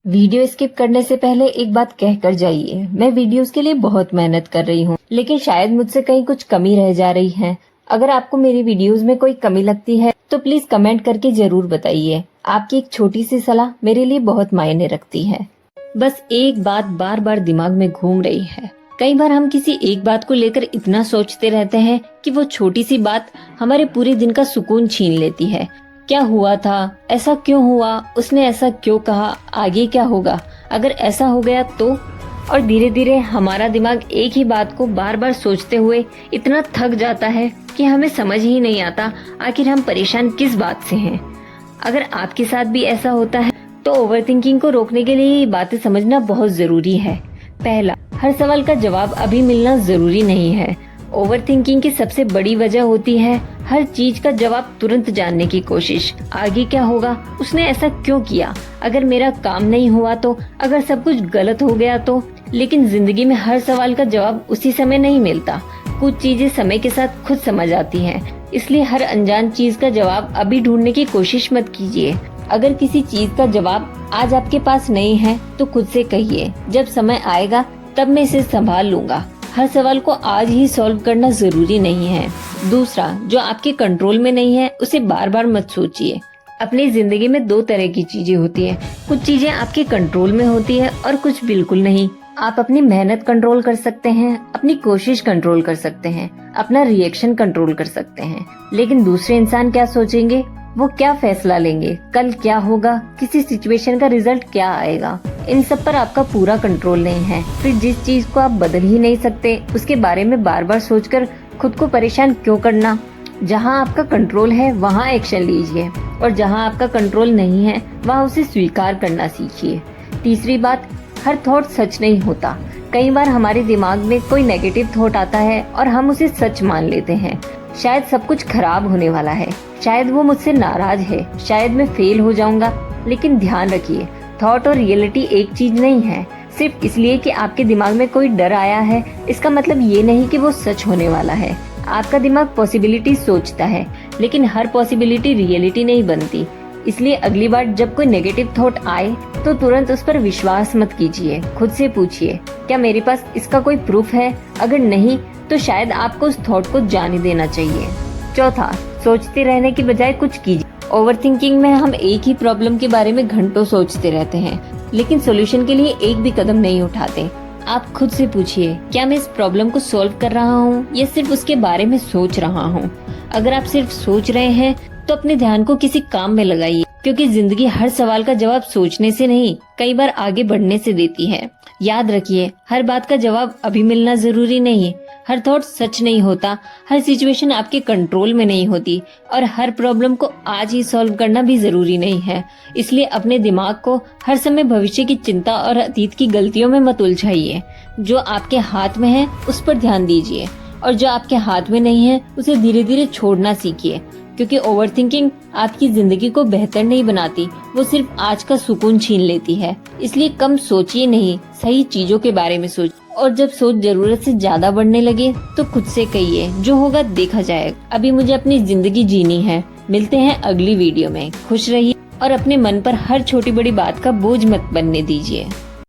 Video skip करने से पहले एक बात कह कर जाइए, मैं वीडियोस के लिए बहुत मेहनत कर रही हूँ, लेकिन शायद मुझसे कहीं कुछ कमी रह जा रही है। अगर आपको मेरी वीडियोस में कोई कमी लगती है तो प्लीज कमेंट करके जरूर बताइए। आपकी एक छोटी सी सलाह मेरे लिए बहुत मायने रखती है। बस एक बात बार बार दिमाग में घूम रही है। कई बार हम किसी एक बात को लेकर इतना सोचते रहते हैं कि वो छोटी सी बात हमारे पूरे दिन का सुकून छीन लेती है। क्या हुआ था, ऐसा क्यों हुआ, उसने ऐसा क्यों कहा, आगे क्या होगा, अगर ऐसा हो गया तो। और धीरे धीरे हमारा दिमाग एक ही बात को बार बार सोचते हुए इतना थक जाता है कि हमें समझ ही नहीं आता आखिर हम परेशान किस बात से हैं। अगर आपके साथ भी ऐसा होता है तो ओवरथिंकिंग को रोकने के लिए ये बातें समझना बहुत जरूरी है। पहला, हर सवाल का जवाब अभी मिलना जरूरी नहीं है। ओवरथिंकिंग की सबसे बड़ी वजह होती है हर चीज का जवाब तुरंत जानने की कोशिश। आगे क्या होगा, उसने ऐसा क्यों किया, अगर मेरा काम नहीं हुआ तो, अगर सब कुछ गलत हो गया तो। लेकिन जिंदगी में हर सवाल का जवाब उसी समय नहीं मिलता। कुछ चीजें समय के साथ खुद समझ आती हैं। इसलिए हर अनजान चीज का जवाब अभी ढूंढने की कोशिश मत कीजिए। अगर किसी चीज का जवाब आज आपके पास नहीं है तो खुद से कहिए, जब समय आएगा तब मैं इसे संभाल लूंगा। हर सवाल को आज ही सॉल्व करना जरूरी नहीं है। दूसरा, जो आपके कंट्रोल में नहीं है उसे बार बार मत सोचिए। अपनी जिंदगी में दो तरह की चीजें होती है। कुछ चीजें आपके कंट्रोल में होती है और कुछ बिल्कुल नहीं। आप अपनी मेहनत कंट्रोल कर सकते हैं, अपनी कोशिश कंट्रोल कर सकते हैं, अपना रिएक्शन कंट्रोल कर सकते हैं, लेकिन दूसरे इंसान क्या सोचेंगे, वो क्या फैसला लेंगे, कल क्या होगा, किसी सिचुएशन का रिजल्ट क्या आएगा, इन सब पर आपका पूरा कंट्रोल नहीं है। फिर जिस चीज को आप बदल ही नहीं सकते उसके बारे में बार बार सोचकर खुद को परेशान क्यों करना। जहाँ आपका कंट्रोल है वहाँ एक्शन लीजिए और जहाँ आपका कंट्रोल नहीं है वहाँ उसे स्वीकार करना सीखिए। तीसरी बात, हर थॉट सच नहीं होता। कई बार हमारे दिमाग में कोई नेगेटिव थॉट आता है और हम उसे सच मान लेते हैं। शायद सब कुछ खराब होने वाला है, शायद वो मुझसे नाराज है, शायद मैं फेल हो जाऊंगा। लेकिन ध्यान रखिए, थॉट और रियलिटी एक चीज नहीं है। सिर्फ इसलिए कि आपके दिमाग में कोई डर आया है इसका मतलब ये नहीं कि वो सच होने वाला है। आपका दिमाग पॉसिबिलिटी सोचता है, लेकिन हर पॉसिबिलिटी रियलिटी नहीं बनती। इसलिए अगली बार जब कोई नेगेटिव थॉट आए तो तुरंत उस पर विश्वास मत कीजिए। खुद से पूछिए, क्या मेरे पास इसका कोई प्रूफ है? अगर नहीं तो शायद आपको उस थॉट को जाने देना चाहिए। चौथा, सोचते रहने की बजाय कुछ कीजिए। ओवरथिंकिंग में हम एक ही प्रॉब्लम के बारे में घंटों सोचते रहते हैं, लेकिन सॉल्यूशन के लिए एक भी कदम नहीं उठाते। आप खुद से पूछिए, क्या मैं इस प्रॉब्लम को सॉल्व कर रहा हूँ या सिर्फ उसके बारे में सोच रहा हूँ? अगर आप सिर्फ सोच रहे हैं तो अपने ध्यान को किसी काम में लगाइए, क्योंकि जिंदगी हर सवाल का जवाब सोचने से नहीं, कई बार आगे बढ़ने से देती है। याद रखिए, हर बात का जवाब अभी मिलना जरूरी नहीं। हर थॉट सच नहीं होता, हर सिचुएशन आपके कंट्रोल में नहीं होती और हर प्रॉब्लम को आज ही सॉल्व करना भी जरूरी नहीं है। इसलिए अपने दिमाग को हर समय भविष्य की चिंता और अतीत की गलतियों में मत उलझाइए। जो आपके हाथ में है उस पर ध्यान दीजिए और जो आपके हाथ में नहीं है उसे धीरे धीरे छोड़ना सीखिए, क्योंकि ओवरथिंकिंग आपकी जिंदगी को बेहतर नहीं बनाती, वो सिर्फ आज का सुकून छीन लेती है। इसलिए कम सोचिए नहीं, सही चीजों के बारे में सोचिए। और जब सोच जरूरत से ज्यादा बढ़ने लगे तो खुद से कहिए, जो होगा देखा जाएगा, अभी मुझे अपनी जिंदगी जीनी है। मिलते हैं अगली वीडियो में। खुश रहिए और अपने मन पर हर छोटी बड़ी बात का बोझ मत बनने दीजिए।